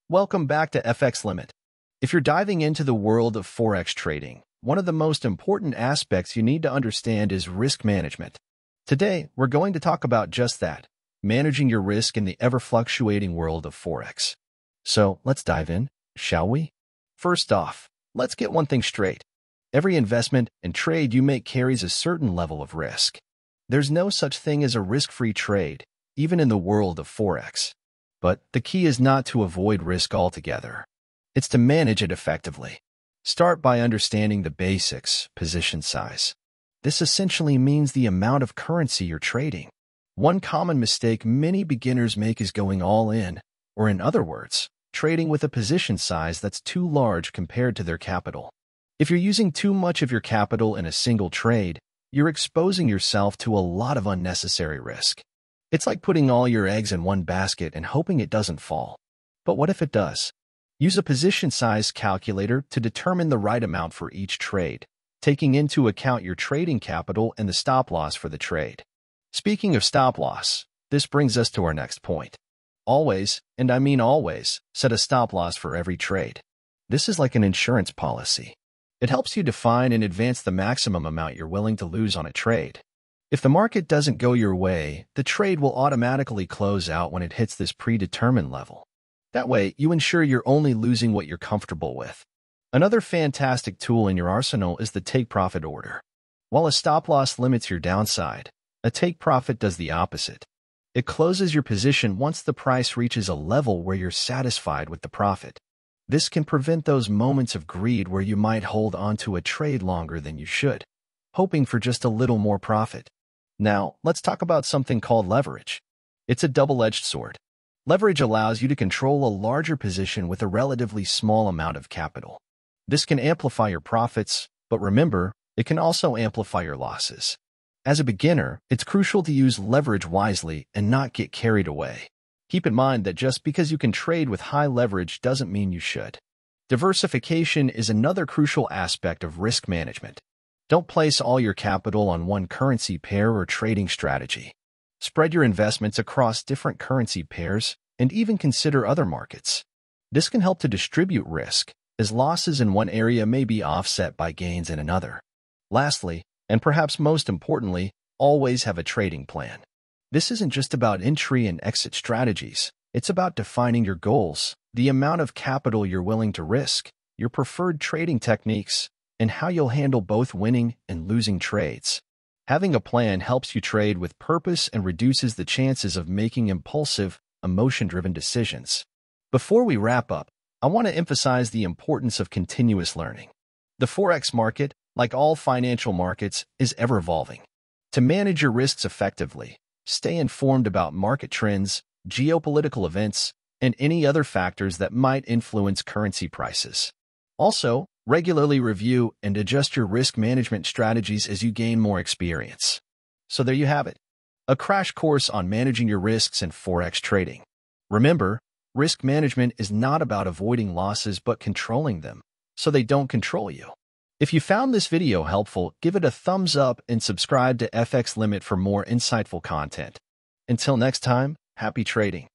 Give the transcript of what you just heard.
Welcome back to FX Limit. If you're diving into the world of Forex trading, one of the most important aspects you need to understand is risk management. Today, we're going to talk about just that, managing your risk in the ever-fluctuating world of Forex. So, let's dive in, shall we? First off, let's get one thing straight. Every investment and trade you make carries a certain level of risk. There's no such thing as a risk-free trade, even in the world of Forex. But the key is not to avoid risk altogether. It's to manage it effectively. Start by understanding the basics, position size. This essentially means the amount of currency you're trading. One common mistake many beginners make is going all in, or in other words, trading with a position size that's too large compared to their capital. If you're using too much of your capital in a single trade, you're exposing yourself to a lot of unnecessary risk. It's like putting all your eggs in one basket and hoping it doesn't fall. But what if it does? Use a position size calculator to determine the right amount for each trade, taking into account your trading capital and the stop loss for the trade. Speaking of stop loss, this brings us to our next point. Always, and I mean always, set a stop loss for every trade. This is like an insurance policy. It helps you define in advance the maximum amount you're willing to lose on a trade. If the market doesn't go your way, the trade will automatically close out when it hits this predetermined level. That way, you ensure you're only losing what you're comfortable with. Another fantastic tool in your arsenal is the take profit order. While a stop loss limits your downside, a take profit does the opposite. It closes your position once the price reaches a level where you're satisfied with the profit. This can prevent those moments of greed where you might hold onto a trade longer than you should, hoping for just a little more profit. Now, let's talk about something called leverage. It's a double-edged sword. Leverage allows you to control a larger position with a relatively small amount of capital. This can amplify your profits, but remember, it can also amplify your losses. As a beginner, it's crucial to use leverage wisely and not get carried away. Keep in mind that just because you can trade with high leverage doesn't mean you should. Diversification is another crucial aspect of risk management. Don't place all your capital on one currency pair or trading strategy. Spread your investments across different currency pairs and even consider other markets. This can help to distribute risk, as losses in one area may be offset by gains in another. Lastly, and perhaps most importantly, always have a trading plan. This isn't just about entry and exit strategies. It's about defining your goals, the amount of capital you're willing to risk, your preferred trading techniques, and how you'll handle both winning and losing trades. Having a plan helps you trade with purpose and reduces the chances of making impulsive, emotion-driven decisions. Before we wrap up, I want to emphasize the importance of continuous learning. The Forex market, like all financial markets, is ever-evolving. To manage your risks effectively, stay informed about market trends, geopolitical events, and any other factors that might influence currency prices. Also, regularly review and adjust your risk management strategies as you gain more experience. So there you have it, a crash course on managing your risks in Forex trading. Remember, risk management is not about avoiding losses but controlling them, so they don't control you. If you found this video helpful, give it a thumbs up and subscribe to FX Limit for more insightful content. Until next time, happy trading.